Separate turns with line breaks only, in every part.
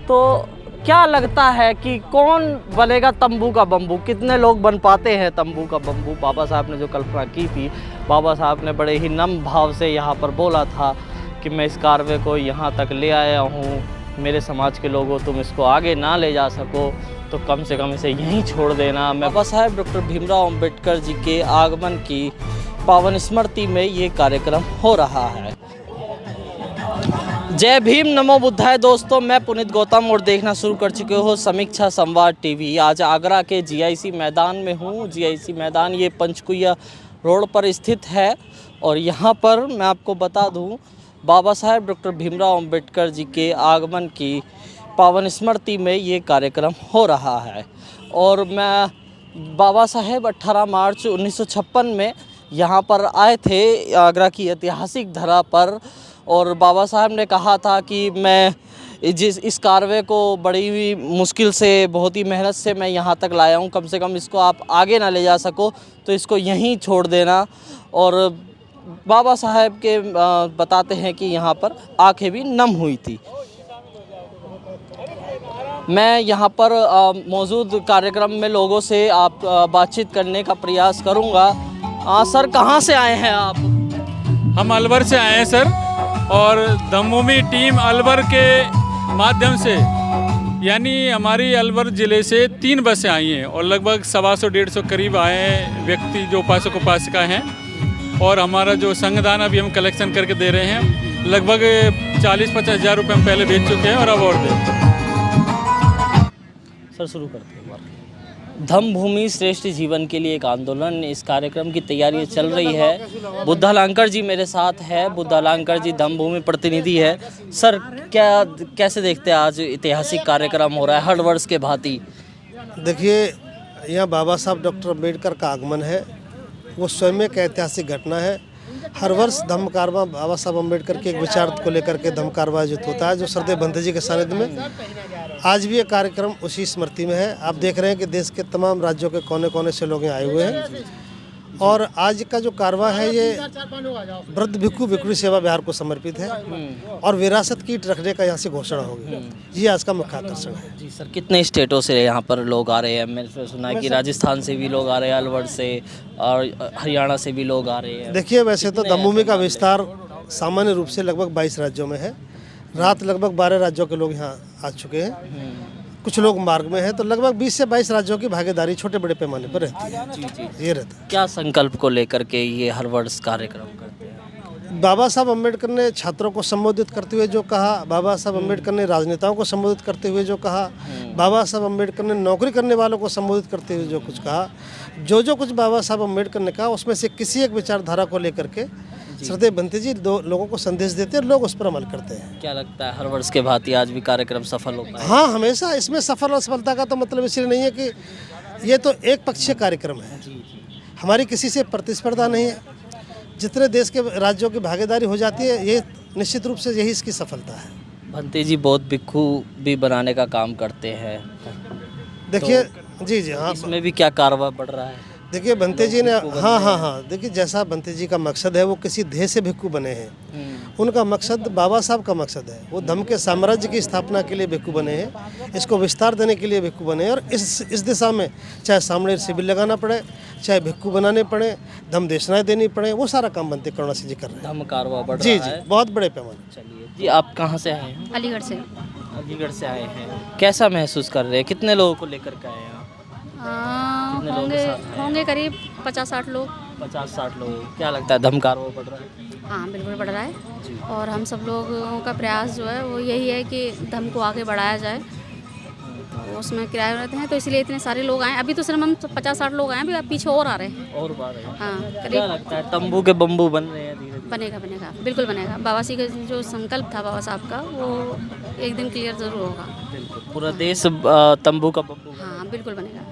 तो क्या लगता है कि कौन बनेगा तंबू का बम्बू? कितने लोग बन पाते हैं तंबू का बम्बू? बाबा साहब ने जो कल्पना की थी, बाबा साहब ने बड़े ही नम्र भाव से यहाँ पर बोला था कि मैं इस कारवे को यहाँ तक ले आया हूँ, मेरे समाज के लोगों तुम इसको आगे ना ले जा सको तो कम से कम इसे यहीं छोड़ देना। बाबा साहब डॉक्टर भीमराव अंबेडकर जी के आगमन की पावन स्मृति में ये कार्यक्रम हो रहा है। जय भीम, नमो बुद्धाय। दोस्तों, मैं पुनीत गौतम और देखना शुरू कर चुके हो समीक्षा संवाद टीवी। आज आगरा के जीआईसी मैदान में हूँ। जीआईसी मैदान ये पंचकुइया रोड पर स्थित है और यहाँ पर मैं आपको बता दूँ, बाबा साहब डॉक्टर भीमराव अंबेडकर जी के आगमन की पावन स्मृति में ये कार्यक्रम हो रहा है। और मैं बाबा साहेब 18 मार्च 1956 में यहाँ पर आए थे, आगरा की ऐतिहासिक धरा पर, और बाबा साहब ने कहा था कि मैं इस कारवे को बड़ी ही मुश्किल से, बहुत ही मेहनत से मैं यहाँ तक लाया हूँ, कम से कम इसको आप आगे ना ले जा सको तो इसको यहीं छोड़ देना। और बाबा साहब के बताते हैं कि यहाँ पर आंखें भी नम हुई थी। मैं यहाँ पर मौजूद कार्यक्रम में लोगों से आप बातचीत करने का प्रयास करूँगा। सर, कहाँ से आए हैं आप?
हम अलवर से आए हैं सर, और धम्मभूमि टीम अलवर के माध्यम से, यानी हमारी अलवर ज़िले से 3 बसें आई हैं और लगभग 125-150 करीब आए हैं व्यक्ति जो उपासक उपासिका हैं। और हमारा जो संगदान अभी हम कलेक्शन करके दे रहे हैं, लगभग 40-50 हज़ार रुपये हम पहले भेज चुके हैं और अब और दें।
सर, शुरू करते हैं। धम्मभूमि श्रेष्ठ जीवन के लिए एक आंदोलन, इस कार्यक्रम की तैयारी चल रही है। बुद्धालंकर जी मेरे साथ है। बुद्धालंकर जी धम्मभूमि प्रतिनिधि है। सर, कैसे देखते हैं आज ऐतिहासिक कार्यक्रम हो रहा है हर वर्ष के भांति?
देखिए, यहाँ बाबा साहब डॉक्टर अम्बेडकर का आगमन है, वो स्वयं एक ऐतिहासिक घटना है। हर वर्ष धम्म कारवां बाबा साहब अम्बेडकर के एक विचार को लेकर के धम्म कारवां आयोजित होता है, जो सरदेव भंते जी के सानिध्य में। आज भी ये कार्यक्रम उसी स्मृति में है। आप देख रहे हैं कि देश के तमाम राज्यों के कोने कोने से लोग यहाँ आए हुए हैं। और आज का जो कारवां है ये वृद्ध भिक्षु भिक्षुणी सेवा बिहार को समर्पित है और विरासत कीट रखने का यहाँ से घोषणा होगी। ये आज का मुख्य आकर्षण है।
जी सर, कितने स्टेटों से यहाँ पर लोग आ रहे हैं? मैंने सुना है कि राजस्थान से भी लोग आ रहे हैं, अलवर से और हरियाणा से भी लोग आ रहे हैं।
देखिए, वैसे तो धम्मभूमि का विस्तार सामान्य रूप से लगभग 22 राज्यों में है। रात लगभग 12 राज्यों के लोग यहाँ आ चुके हैं। कुछ लोग मार्ग में हैं, तो लगभग 20 से 22 राज्यों की भागीदारी छोटे बड़े पैमाने पर रहती है। जी, ये रहता है।
क्या संकल्प को लेकर के ये हर वर्ष कार्यक्रम करते हैं?
बाबा साहब अम्बेडकर ने छात्रों को संबोधित करते हुए जो कहा, बाबा साहब अम्बेडकर ने राजनेताओं को संबोधित करते हुए जो कहा, बाबा साहब अम्बेडकर ने नौकरी करने वालों को संबोधित करते हुए जो कुछ कहा, जो कुछ बाबा साहब अम्बेडकर ने कहा, उसमें से किसी एक विचारधारा को लेकर के सरदेव भंते जी लोगों को संदेश देते हैं और लोग उस पर अमल करते हैं।
क्या लगता है हर वर्ष के भांति आज भी कार्यक्रम सफल होगा?
हाँ, हमेशा। इसमें सफल और सफलता का तो मतलब इसलिए नहीं है कि ये तो एक पक्षीय कार्यक्रम है। हमारी किसी से प्रतिस्पर्धा नहीं है। जितने देश के राज्यों की भागीदारी हो जाती है, ये निश्चित रूप से यही इसकी सफलता है।
भंते जी बौद्ध भिक्षु भी बनाने का काम करते हैं।
देखिए, जी हाँ,
इसमें भी क्या कारवां बढ़ रहा है?
देखिए, भंते जी ने हाँ, देखिए, जैसा भंते जी का मकसद है, वो किसी ध्येय से भिक्षु बने हैं। उनका मकसद बाबा साहब का मकसद है। वो धम्म के साम्राज्य की स्थापना के लिए भिक्षु बने हैं, इसको विस्तार देने के लिए भिक्षु बने हैं। और इस दिशा में चाहे सामने शिविर लगाना पड़े, चाहे भिक्षु बनाने पड़े, धम्म देशनाएं देनी पड़े, वो सारा काम भंते करुणा सिंह जी कर रहे हैं।
धम्म कारवां बढ़
जी
रहा है।
बहुत बड़े पैमाने।
चलिए जी, आप कहाँ से आए हैं?
अलीगढ़ से।
अलीगढ़ से आए हैं। कैसा महसूस कर रहे हैं? कितने लोगों को लेकर के आए हैं?
होंगे करीब 50-60 लोग।
50-60 लोग। क्या लगता है धम्म कारवां बढ़ रहा है?
हाँ, बिल्कुल बढ़ रहा है। और हम सब लोगों का प्रयास जो है वो यही है कि धम्म को आगे बढ़ाया जाए। तो उसमें किराए रहते हैं, तो इसलिए इतने सारे लोग आए। अभी तो सिर्फ हम 50-60 लोग आए, अभी अब पीछे और आ रहे हैं।
और बात है।
हाँ,
क्या
करीब
लगता है तंबू के बम्बू बन रहे हैं धीरे धीरे?
बनेगा, बिल्कुल बनेगा। बाबा जी का जो संकल्प था बाबा साहब का, वो एक दिन क्लियर जरूर होगा।
बिल्कुल, पूरा देश तंबू का बम्बू।
हाँ, बिल्कुल बनेगा।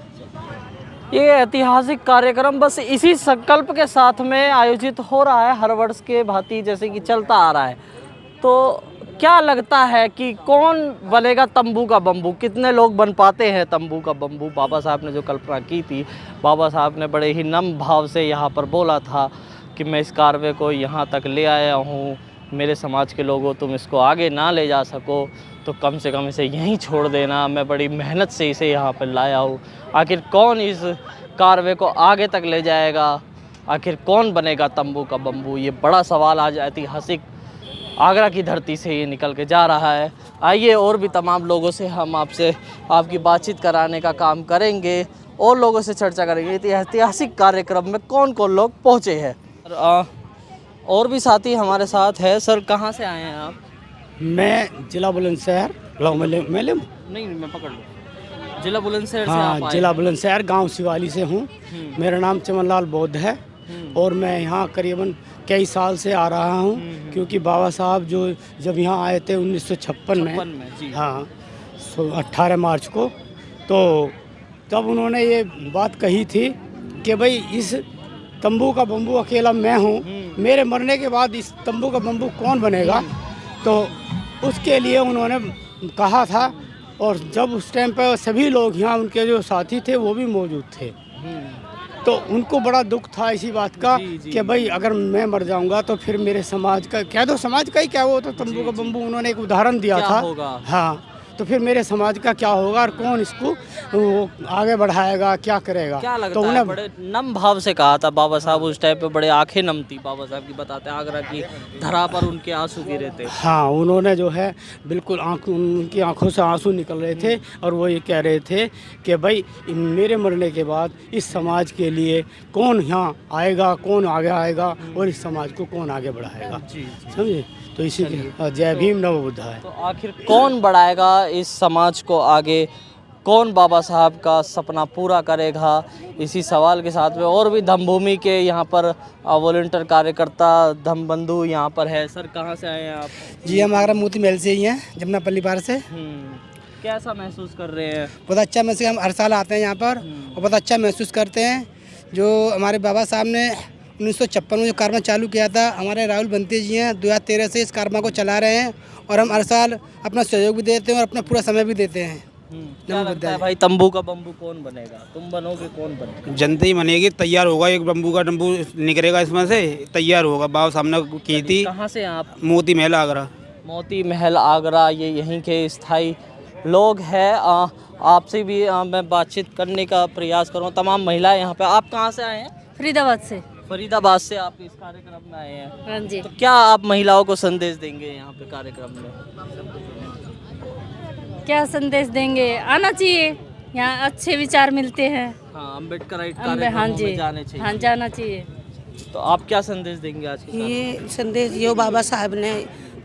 ये ऐतिहासिक कार्यक्रम बस इसी संकल्प के साथ में आयोजित हो रहा है हर वर्ष के भांति, जैसे कि चलता आ रहा है। तो क्या लगता है कि कौन बनेगा तंबू का बम्बू? कितने लोग बन पाते हैं तंबू का बम्बू? बाबा साहब ने जो कल्पना की थी, बाबा साहब ने बड़े ही नम्र भाव से यहाँ पर बोला था कि मैं इस कारवे को यहाँ तक ले आया हूँ, मेरे समाज के लोगों तुम इसको आगे ना ले जा सको तो कम से कम इसे यहीं छोड़ देना। मैं बड़ी मेहनत से इसे यहाँ पर लाया हूँ। आखिर कौन इस कारवे को आगे तक ले जाएगा, आखिर कौन बनेगा तंबू का बम्बू, ये बड़ा सवाल आज ऐतिहासिक आगरा की धरती से ये निकल के जा रहा है। आइए और भी तमाम लोगों से हम आपकी बातचीत कराने का काम करेंगे और लोगों से चर्चा करेंगे ऐतिहासिक कार्यक्रम में कौन कौन लोग पहुँचे हैं। और भी साथी हमारे साथ है। सर कहाँ से आए हैं आप?
मैं जिला बुलंदशहर
नहीं मैं पकड़ लूँ। जिला बुलंदशहर से आप
हाँ,
आए
जिला
हैं?
बुलंदशहर गांव शिवाली से हूँ। मेरा नाम चमनलाल बौद्ध है और मैं यहाँ करीबन कई साल से आ रहा हूँ, क्योंकि बाबा साहब जो जब यहाँ आए थे 1956 में
जी।
हाँ 18 मार्च को, तो तब उन्होंने ये बात कही थी कि भाई इस तंबू का बम्बू अकेला मैं हूँ, मेरे मरने के बाद इस तंबू का बम्बू कौन बनेगा। तो उसके लिए उन्होंने कहा था, और जब उस टाइम पर सभी लोग यहाँ उनके जो साथी थे वो भी मौजूद थे, तो उनको बड़ा दुख था इसी बात का कि भाई अगर मैं मर जाऊंगा तो फिर मेरे समाज का क्या, तो समाज का ही क्या, वो तो तंबू का बम्बू उन्होंने एक उदाहरण दिया था
होगा?
हाँ, तो फिर मेरे समाज का क्या होगा और कौन इसको वो आगे बढ़ाएगा, क्या करेगा।
क्या लगता
तो
है?
उन्हें
बड़े नम भाव से कहा था बाबा साहब उस टाइम पे, बड़े आंखें नम थी बाबा साहब की, बताते आगरा की धरा पर उनके आंसू गिरे थे।
हाँ, उन्होंने जो है बिल्कुल उनकी आंखों से आंसू निकल रहे थे और वो ये कह रहे थे कि भाई मेरे मरने के बाद इस समाज के लिए कौन यहाँ आएगा, कौन आगे आएगा और इस समाज को कौन आगे बढ़ाएगा। समझे? तो इसी जय भीम नव बुद्धाय।
तो आखिर कौन बढ़ाएगा इस समाज को आगे, कौन बाबा साहब का सपना पूरा करेगा, इसी सवाल के साथ में और भी धमभूमि के यहाँ पर वॉलंटियर कार्यकर्ता धमबंधु यहाँ पर है। सर कहाँ से आए हैं आप?
जी हम आगरा मोती महल से ही हैं, जमुना पल्ली पार से।
कैसा महसूस कर रहे हैं?
बहुत अच्छा महसूस, हम हर साल आते हैं यहाँ पर और बहुत अच्छा महसूस करते हैं। जो हमारे बाबा साहब ने 1956 में जो कारवा चालू किया था, हमारे राहुल बंती जी हैं 2013 से इस कारवा को चला रहे हैं और हम हर साल अपना सहयोग भी देते हैं और अपना पूरा समय भी देते हैं।
क्या लगता है भाई तंबू का बम्बू कौन बनेगा? तुम बनोगे, कौन बनेगा?
जनता ही बनेगी, तैयार होगा, एक बम्बू का तंबू निकलेगा इसमें से, तैयार होगा। बाबा सामने की थी।
कहाँ से आप?
मोती महल आगरा।
मोती महल आगरा, ये यहीं के स्थायी लोग हैं। आपसे भी मैं बातचीत करने का प्रयास करूँ। तमाम महिलाएं यहाँ पे। आप कहाँ से आए हैं?
फरीदाबाद से।
फरीदाबाद से आप इस कार्यक्रम में आए हैं?
हाँ जी।
तो क्या आप महिलाओं को संदेश देंगे यहाँ पे कार्यक्रम में?
क्या संदेश देंगे? आना चाहिए, यहाँ अच्छे विचार मिलते हैं।
हाँ, अम्बेडकर
हाँ
कार्यक्रमों
जी,
में जाने चाहिए।
हाँ जाना चाहिए।
तो आप क्या संदेश देंगे आज के
ये संदेश यो बाबा साहब ने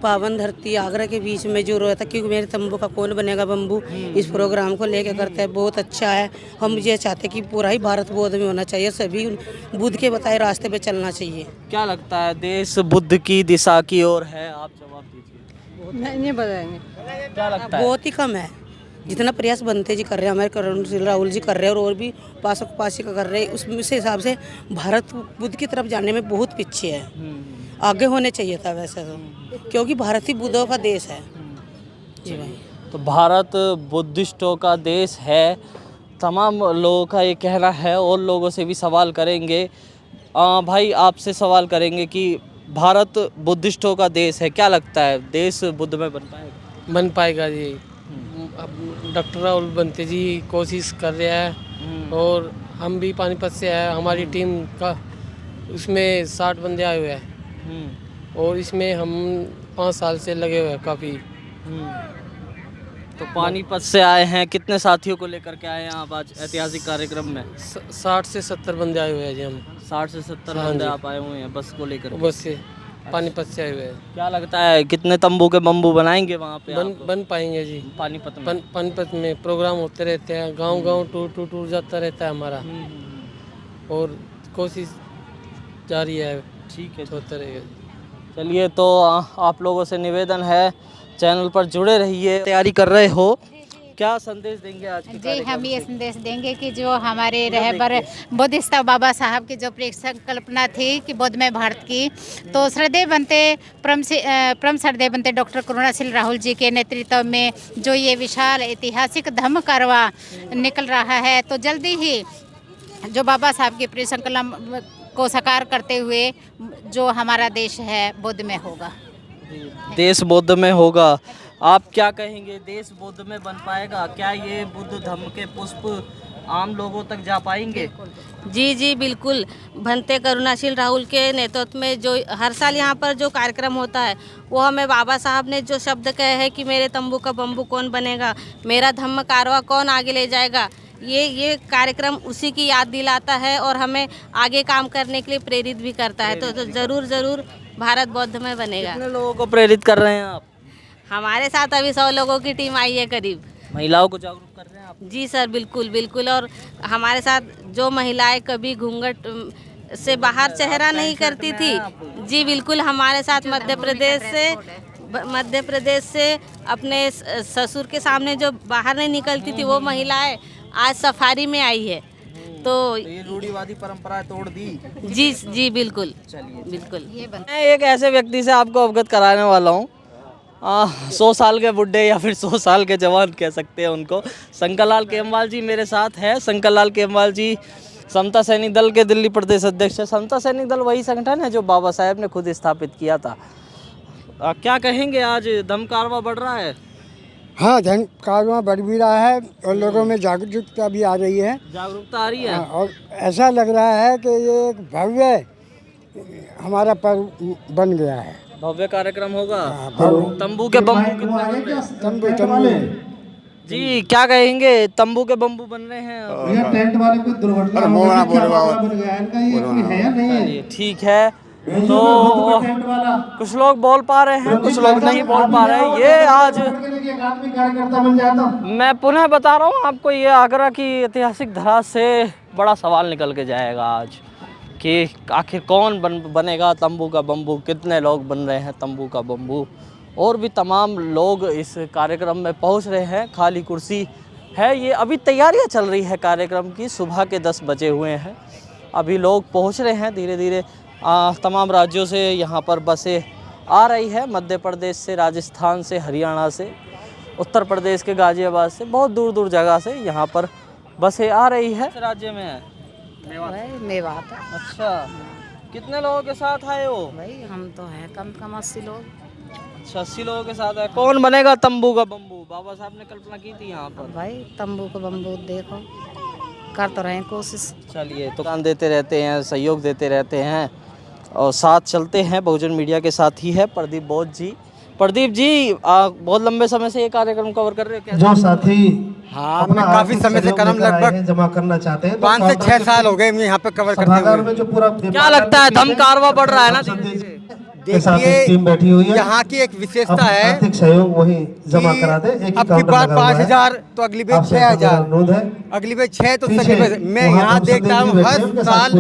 पावन धरती आगरा के बीच में जो रोया था, क्योंकि मेरे तंबू का कौन बनेगा बम्बू, इस प्रोग्राम को लेके करते हैं, बहुत अच्छा है। हम ये चाहते हैं कि पूरा ही भारत बौद्ध में होना चाहिए, सभी बुद्ध के बताए रास्ते पे चलना चाहिए।
क्या लगता है देश बुद्ध की दिशा की ओर है? आप जवाब दीजिए।
नहीं बताएंगे।
क्या लगता है?
बहुत ही कम है। जितना प्रयास बनते जी कर रहे हैं, हमारे राहुल जी कर रहे हैं और भी पासक पासिका कर रहे हैं, उस हिसाब से भारत बुद्ध की तरफ जाने में बहुत पीछे है। आगे होने चाहिए था वैसे तो, क्योंकि भारत ही बुद्धों का देश है। जी भाई।
तो भारत बुद्धिस्टों का देश है, तमाम लोगों का ये कहना है। और लोगों से भी सवाल करेंगे। भाई आपसे सवाल करेंगे कि भारत बुद्धिस्टों का देश है, क्या लगता है देश बुद्ध में बन पाएगा?
बन पाएगा जी। अब डॉक्टर राहुल बंते जी कोशिश कर रहे हैं और हम भी पानीपत से आए, हमारी टीम का उसमें 60 बंदे आए हुए हैं और इसमें हम 5 साल से लगे हुए हैं काफ़ी।
तो पानीपत से आए हैं, कितने साथियों को लेकर के आए हैं आप आज ऐतिहासिक कार्यक्रम में?
60 से 70 बंदे आए हुए हैं जी हम।
60 से 70
हाँ
बंदे
जी।
आप आए हुए हैं बस को लेकर?
बस से पानीपत से आए हुए हैं।
क्या लगता है कितने तंबू के बम्बू बनाएंगे वहाँ पे?
बन पाएंगे जी।
पानीपत में
पानीपत में प्रोग्राम होते रहते हैं, गांव टूर जाता रहता है हमारा और कोशिश जारी है।
ठीक है,
होता रहेगा।
चलिए तो आप लोगों से निवेदन है, चैनल पर जुड़े रहिए। तैयारी कर रहे हो, क्या संदेश देंगे आज के
जी? हम ये संदेश देंगे कि जो हमारे रहबर बुद्धिस्ट बाबा साहब की जो परिकल्पना थी कि बुद्धमय भारत की, तो श्रद्धेय बनते परम श्रद्धेय बनते डॉक्टर करुणाशील राहुल जी के नेतृत्व में जो ये विशाल ऐतिहासिक धम्म कारवा निकल रहा है, तो जल्दी ही जो बाबा साहब की परिकल्पना को साकार करते हुए जो हमारा देश है बुद्ध में होगा।
देश बुद्ध में होगा। आप क्या कहेंगे, देश बुद्ध में बन पाएगा क्या? ये बुद्ध धम्म के पुष्प आम लोगों तक जा पाएंगे?
जी जी बिल्कुल। भंते करुणाशील राहुल के नेतृत्व में जो हर साल यहाँ पर जो कार्यक्रम होता है, वो हमें बाबा साहब ने जो शब्द कहे हैं कि मेरे तंबू का बम्बू कौन बनेगा, मेरा धम्म कारवा कौन आगे ले जाएगा, ये कार्यक्रम उसी की याद दिलाता है और हमें आगे काम करने के लिए प्रेरित भी करता है। तो ज़रूर भारत बौद्ध में बनेगा।
कितने लोगों को प्रेरित कर रहे हैं आप?
हमारे साथ अभी 100 लोगों की टीम आई है करीब।
महिलाओं को जागरूक कर रहे हैं आप?
जी सर, बिल्कुल। और हमारे साथ जो महिलाएं कभी घूंघट से बाहर चेहरा नहीं करती थी, जी बिल्कुल, हमारे साथ मध्य प्रदेश से अपने ससुर के सामने जो बाहर नहीं निकलती थी, वो महिलाएं आज सफारी में आई है। तो
ये रूढ़िवादी परंपराएं तोड़ दी।
जी बिल्कुल। बिल्कुल।
मैं एक ऐसे व्यक्ति से आपको अवगत कराने वाला हूँ, 100 साल के बुड्ढे या फिर 100 साल के जवान कह सकते हैं उनको। शंकर लाल खेमवाल जी मेरे साथ है। शंकर लाल खेमवाल जी समता सैनिक दल के दिल्ली प्रदेश अध्यक्ष है। समता सैनिक दल वही संगठन है जो बाबा साहेब ने खुद स्थापित किया था। क्या कहेंगे, आज धम्म कारवां बढ़ रहा है?
हाँ, धन कारवां बढ़ भी रहा है और लोगों में जागरूकता भी आ रही है।
जागरूकता आ रही है।
और ऐसा लग रहा है कि ये एक भव्य हमारा पर्व बन गया है।
भव्य कार्यक्रम होगा। तंबू के बम्बू कितने बन रहे हैं?
तंबू
जी क्या कहेंगे, तंबू के बम्बू बन रहे हैं?
टेंट वाले को दुर्घटना
चलिए ठीक है। तो कुछ लोग बोल पा रहे हैं, कुछ लोग नहीं बोल पा रहे हैं। ये आज मैं पुनः बता रहा हूँ आपको, ये आगरा की ऐतिहासिक धरा से बड़ा सवाल निकल के जाएगा आज कि आखिर कौन बनेगा तंबू का बम्बू, कितने लोग बन रहे हैं तंबू का बम्बू। और भी तमाम लोग इस कार्यक्रम में पहुंच रहे हैं। खाली कुर्सी है, ये अभी तैयारियां चल रही है कार्यक्रम की। सुबह के 10 बजे हुए हैं, अभी लोग पहुंच रहे हैं धीरे धीरे। तमाम राज्यों से यहाँ पर बसें आ रही है, मध्य प्रदेश से, राजस्थान से, हरियाणा से, उत्तर प्रदेश के गाजियाबाद से, बहुत दूर दूर जगह से यहाँ पर बसें आ रही है। राज्य में है
मेवात।
अच्छा, कितने लोगों के साथ आए हो?
भाई हम तो हैं कम 80 लोग।
अच्छा, 80 लोगों के साथ है। कौन बनेगा तंबू का बम्बू? बाबा साहब ने कल्पना की थी यहाँ पर।
भाई तंबू का बम्बू देखो, कर तो रहे हैं कोशिश।
चलिए, तो काम देते रहते हैं, सहयोग देते रहते हैं और साथ चलते हैं। बहुजन मीडिया के साथ ही है प्रदीप बोध जी। प्रदीप जी, बहुत लंबे समय से ये कार्यक्रम कवर कर रहे हो क्या?
जो साथी
हाँ, काफी समय से कर्म लगभग
जमा करना चाहते हैं,
5 से 6 साल हो गए यहाँ पे कवर करते हुए।
जो पूरा
क्या लगता है, धम्म कारवां बढ़ रहा है ना?
देखिए, टीम बैठी हुई है।
यहाँ की एक विशेषता है,
आर्थिक सहयोग वही जमा करा दे। एक
अब की बार 5000 तो अगली बार 6000, अगली बार 6 तो सगली बार। मैं यहाँ देखता हूँ हर साल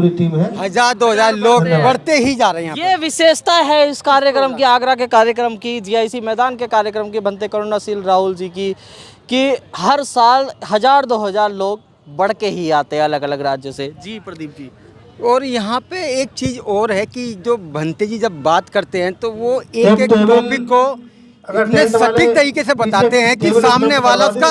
1000-2000 लोग बढ़ते ही जा रहे हैं।
ये विशेषता है इस कार्यक्रम की, आगरा के कार्यक्रम की, जीआईसी मैदान के कार्यक्रम की, भंते करुणाशील राहुल जी की, कि हर साल 1000-2000 लोग बढ़ के ही आते हैं अलग अलग राज्यों से। जी प्रदीप जी,
और यहाँ पे एक चीज़ और है कि जो भंते जी जब बात करते हैं तो वो एक टॉपिक को इतने सटीक तरीके से बताते हैं कि सामने वाला उसका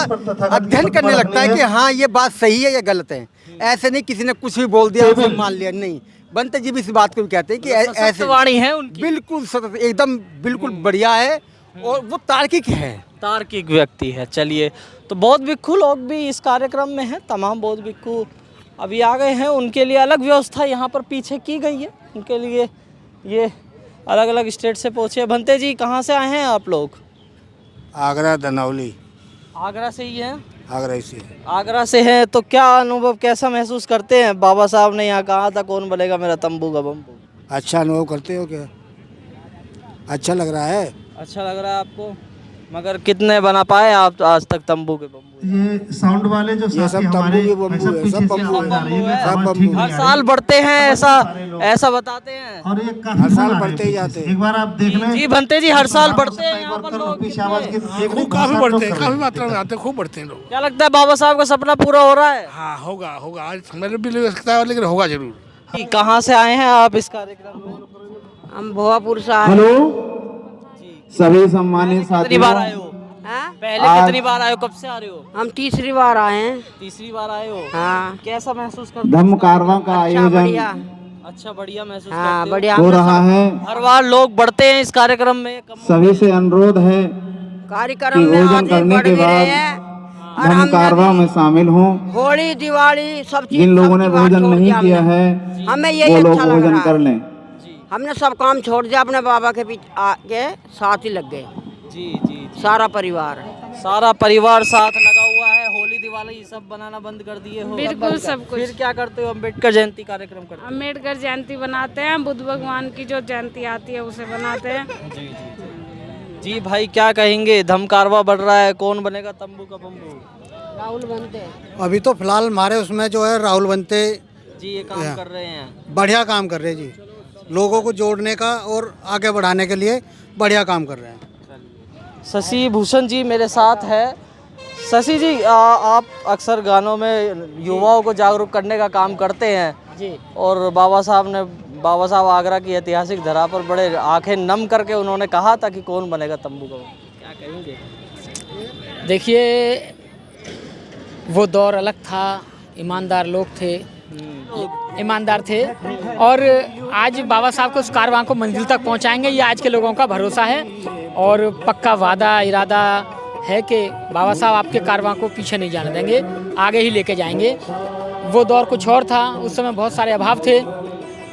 अध्ययन करने लगता है कि हाँ ये बात सही है या गलत है। ऐसे नहीं किसी ने कुछ भी बोल दिया उसे मान लिया, नहीं। भंते जी भी इस बात को भी कहते हैं कि ऐसे
वाणी है उनकी,
बिल्कुल एकदम बिल्कुल बढ़िया है और वो तार्किक है,
तार्किक व्यक्ति है। चलिए, तो बौद्ध भिक्खु लोग भी इस कार्यक्रम में हैं। तमाम बौद्ध भिक्खु अभी आ गए हैं, उनके लिए अलग व्यवस्था यहाँ पर पीछे की गई है। उनके लिए ये अलग अलग स्टेट से पहुँचे। भंते जी, कहाँ से आए हैं आप लोग?
आगरा दनौली।
आगरा से ही हैं?
आगरा से।
आगरा से हैं, तो क्या अनुभव, कैसा महसूस करते हैं? बाबा साहब ने यहाँ कहा था कौन बनेगा मेरा तंबू का बम्बू।
अच्छा अनुभव करते हो क्या? अच्छा लग रहा है?
अच्छा लग रहा है आपको? मगर कितने बना पाए आप आज तक तंबू के बम्बू?
ये साउंड वाले जो
ये सब तंबू के बम्बू है, सब बम्बू है, सब बम्बू।
हर साल बढ़ते हैं, ऐसा बताते हैं।
और ये
हर साल बढ़ते ही जाते हैं।
एक बार आप देख लें
जी भंते जी, हर साल बढ़ते हैं यहाँ पर लोग।
काफी बढ़ते हैं, काफी मात्रा में आते हैं, खूब बढ़ते हैं लोग।
क्या लगता है, बाबा साहब का सपना पूरा हो रहा है?
हाँ, होगा आज मेरे भी लग सकता है, लेकिन होगा जरूर।
कहाँ से आए हैं आप इस कार्यक्रम में?
हम भोवापुर से आए।
हेलो सभी सम्मानित
कितनी बार आए हो? पहले कितनी बार आए हो? कब से आ रहे हो?
हम तीसरी बार आए हैं।
तीसरी बार आए हो?
हाँ।
कैसा महसूस करते हो?
धम्म कारवां का आयोजन
अच्छा, बढ़िया महसूस
हाँ,
करते
बढ़िया
हो रहा है।
हर बार लोग बढ़ते हैं इस कार्यक्रम में।
सभी से अनुरोध है कि भोजन करने के बाद धम्म कारवां में शामिल हों।
होली दिवाली सब चीज
जिन लोगों ने भोजन नहीं किया है
हमें यही
वो लोग
अच्छा लग
भोजन
रहा
कर
है।
लें।
हमने सब काम छोड़ दिया, अपने बाबा के पीछे आके साथ ही लग गए।
जी जी जी।
सारा परिवार
साथ लगा हुआ है। होली दिवाली ये सब बनाना बंद कर दिए हो?
बिल्कुल सब कुछ।
फिर क्या करते हो? अम्बेडकर जयंती कार्यक्रम करते हो?
अम्बेडकर जयंती बनाते हैं, बुद्ध भगवान की जो जयंती आती है उसे बनाते हैं।
जी जी जी। भाई क्या कहेंगे, धम्म कारवां बढ़ रहा है, कौन बनेगा तंबू का बम्बू?
राहुल बनते
अभी तो फिलहाल हमारे उसमें जो है राहुल बनते
जी ये काम कर रहे हैं।
बढ़िया काम कर रहे हैं जी, लोगों को जोड़ने का और आगे बढ़ाने के लिए बढ़िया काम कर रहे हैं।
शशि भूषण जी मेरे साथ है। शशि जी आप अक्सर गानों में युवाओं को जागरूक करने का काम करते हैं
जी।
और बाबा साहब आगरा की ऐतिहासिक धरा पर बड़े आंखें नम करके उन्होंने कहा था कि कौन बनेगा तंबू का बम्बू। क्या कहेंगे?
देखिए वो दौर अलग था, ईमानदार लोग थे, ईमानदार थे और आज बाबा साहब को उस कारवां को मंजिल तक पहुंचाएंगे, ये आज के लोगों का भरोसा है और पक्का वादा इरादा है कि बाबा साहब आपके कारवां को पीछे नहीं जाने देंगे, आगे ही लेके जाएंगे। वो दौर कुछ और था, उस समय बहुत सारे अभाव थे।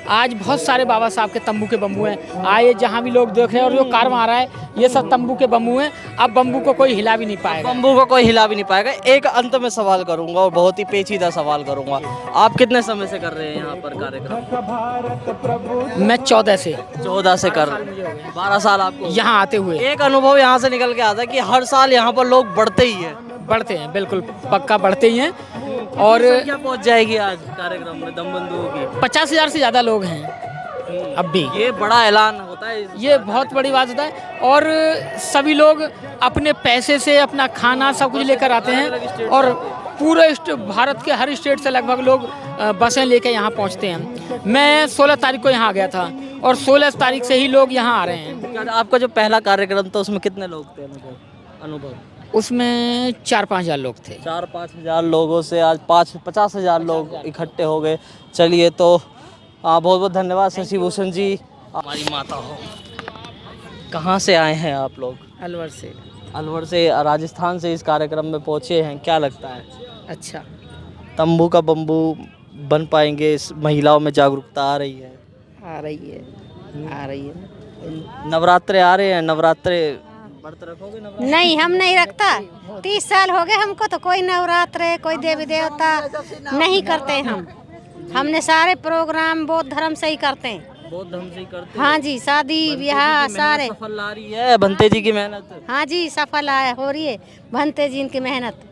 आज बहुत सारे बाबा साहब के तंबू के बम्बू हैं। आए जहाँ भी लोग देख रहे हैं और जो कारवां आ रहा है ये सब तंबू के बम्बू हैं। अब बम्बू को कोई हिला भी नहीं पाएगा।
बम्बू को कोई हिला भी नहीं पाएगा। एक अंत में सवाल करूंगा और बहुत ही पेचीदा सवाल करूंगा, आप कितने समय से कर रहे हैं यहाँ पर कार्यक्रम?
मैं 14 से
कर रहे हैं। 12 साल आपको
यहाँ आते हुए।
एक अनुभव यहाँ से निकल के आता है कि हर साल यहाँ पर लोग बढ़ते ही हैं।
बढ़ते हैं, बिल्कुल पक्का बढ़ते ही हैं। और
क्या पहुँच जाएगी आज कार्यक्रम में दम बंधुओं की?
50,000 से ज़्यादा लोग हैं अब भी।
ये बड़ा ऐलान होता है,
ये बहुत बड़ी बात होता है और सभी लोग अपने पैसे से अपना खाना सब कुछ लेकर आते हैं और पूरे भारत के हर स्टेट से लगभग लोग बसें लेकर यहाँ पहुँचते हैं। मैं 16 तारीख को यहाँ आ गया था और 16 तारीख से ही लोग यहाँ आ रहे हैं।
आपका जो पहला कार्यक्रम था उसमें कितने लोग थे अनुभव?
उसमें 4-5 हज़ार लोग थे।
4-5 हज़ार लोगों से आज 50,000 लोग इकट्ठे हो गए। चलिए तो बहुत बहुत धन्यवाद शशि भूषण जी। हमारी माता हो। कहाँ से आए हैं आप लोग?
अलवर से।
अलवर से, राजस्थान से इस कार्यक्रम में पहुँचे हैं, क्या लगता है?
अच्छा,
तंबू का बम्बू बन पाएंगे? इस महिलाओं में जागरूकता आ रही है?
आ रही है।
नवरात्रे आ रहे हैं, नवरात्रे व्रत रखोगे? नवरात्रे
नहीं, हम नहीं रखता। 30 साल हो गए हमको तो कोई नवरात्र कोई देवी देवता नहीं करते हम। हमने सारे प्रोग्राम बौद्ध धर्म से ही करते हैं।
बौद्ध धर्म से ही करते?
हाँ जी, शादी ब्याह सारे
सफल आ रही है भंते जी की मेहनत।
हाँ जी, सफल हो रही है भंते जी इनकी मेहनत।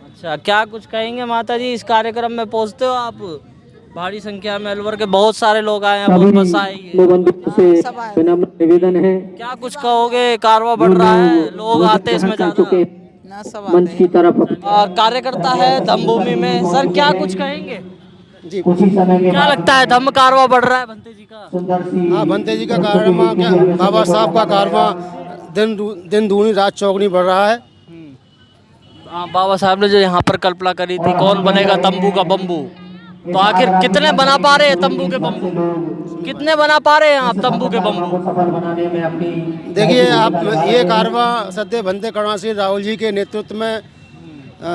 अच्छा, क्या कुछ कहेंगे माता जी? इस कार्यक्रम में पहुंचते हो आप? भारी संख्या में अलवर के बहुत सारे लोग आए हैं, बहुत बस आई है।
निवेदन है,
क्या कुछ कहोगे? कारवां बढ़ रहा है, लोग आते इसमें ज्यादा।
मंच की तरफ
कार्यकर्ता है धम्मभूमि में, सर क्या कुछ कहेंगे?
जी,
क्या लगता है धम्म कारवां बढ़ रहा है भंते जी का?
हाँ, भंते जी का कारवां, क्या बाबा साहब का कारवां दिन दूनी रात चौगनी बढ़ रहा है।
बाबा साहब ने जो यहाँ पर कल्पना करी थी कौन बनेगा तंबू का बम्बू, तो आखिर कितने बना पा रहे हैं तंबू के बम्बू? कितने बना पा रहे हैं आप तंबू के बम्बू?
देखिए आप, ये कारवां सद्य भंते करुणा सिंह राहुल जी के नेतृत्व में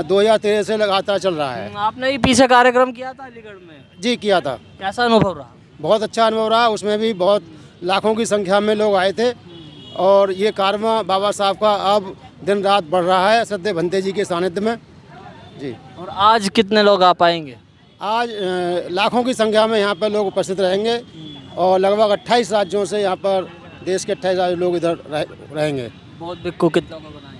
2013 से लगातार चल रहा है।
आपने ही पीछे कार्यक्रम किया था अलीगढ़ में?
जी किया था।
कैसा अनुभव रहा?
बहुत अच्छा अनुभव रहा। उसमें भी बहुत लाखों की संख्या में लोग आए थे और ये कारवां बाबा साहब का अब दिन रात बढ़ रहा है सद्य भंते जी के सानिध्य में। जी। और
आज कितने लोग आ पाएंगे?
आज लाखों की संख्या में यहाँ पर लोग उपस्थित रहेंगे और लगभग 28 राज्यों से यहाँ पर देश के 28 राज्य लोग इधर रहेंगे।
बहुत बिक्कू कितनों को बनाएंगे?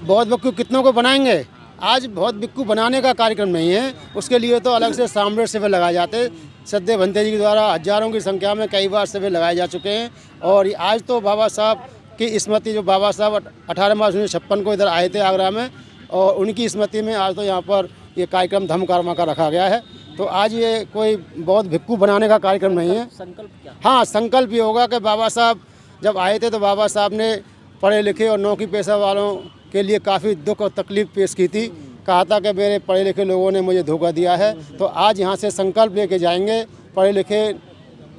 बहुत बिक्कू कितनों को बनाएंगे? आज बहुत बिक्कू बनाने का कार्यक्रम नहीं है, उसके लिए तो अलग से सामने शिविर लगाए जाते। सद्य भंते जी के द्वारा हजारों की संख्या में कई बार शिविर लगाए जा चुके हैं और आज तो बाबा साहब की स्मृति, जो बाबा साहब 18 मार्च 1956 को इधर आए थे आगरा में, और उनकी स्मृति में आज तो यहाँ पर ये कार्यक्रम धम्म कारवां का रखा गया है। तो आज ये कोई बहुत भिक्कू बनाने का कार्यक्रम नहीं है।
संकल्प क्या?
हाँ, संकल्प ये होगा कि बाबा साहब जब आए थे तो बाबा साहब ने पढ़े लिखे और नौकरी पेशा वालों के लिए काफ़ी दुख और तकलीफ पेश की थी। कहा था कि मेरे पढ़े लिखे लोगों ने मुझे धोखा दिया है। तो आज यहाँ से संकल्प लेके जाएंगे पढ़े लिखे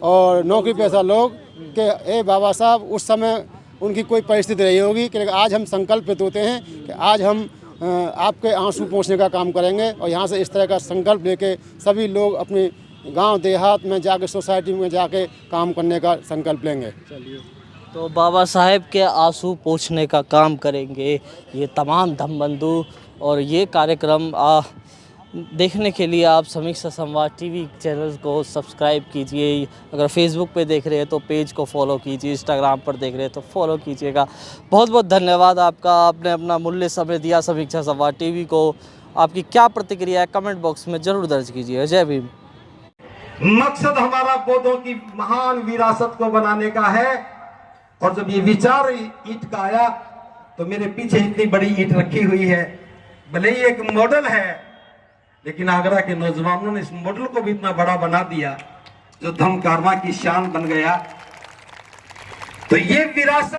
और नौकरी पेशा लोग कि ए बाबा साहब, उस समय
उनकी कोई परिस्थिति रही होगी कि आज हम संकल्पित होते हैं कि आज हम आपके आंसू पोंछने का काम करेंगे और यहाँ से इस तरह का संकल्प लेके सभी लोग अपने गांव देहात में जाके सोसाइटी में जाके काम करने का संकल्प लेंगे।
तो बाबा साहेब के आंसू पोंछने का काम करेंगे ये तमाम धम्मबंधु। और ये कार्यक्रम देखने के लिए आप समीक्षा संवाद टीवी चैनल को सब्सक्राइब कीजिए। अगर फेसबुक पे देख रहे हैं तो पेज को फॉलो कीजिए, इंस्टाग्राम पर देख रहे हैं तो फॉलो कीजिएगा। बहुत बहुत धन्यवाद आपका, आपने अपना मूल्य समय दिया समीक्षा संवाद टीवी को। आपकी क्या प्रतिक्रिया है कमेंट बॉक्स में ज़रूर दर्ज कीजिए। जय भीम।
मकसद हमारा बौद्धों की महान विरासत को बनाने का है। और जब ये विचार ईंट का आया तो मेरे पीछे इतनी बड़ी ईंट रखी हुई है, भले ही एक मॉडल है, लेकिन आगरा के नौजवानों ने इस मॉडल को भी इतना बड़ा बना दिया जो धम्म कारवां की शान बन गया। तो ये विरासत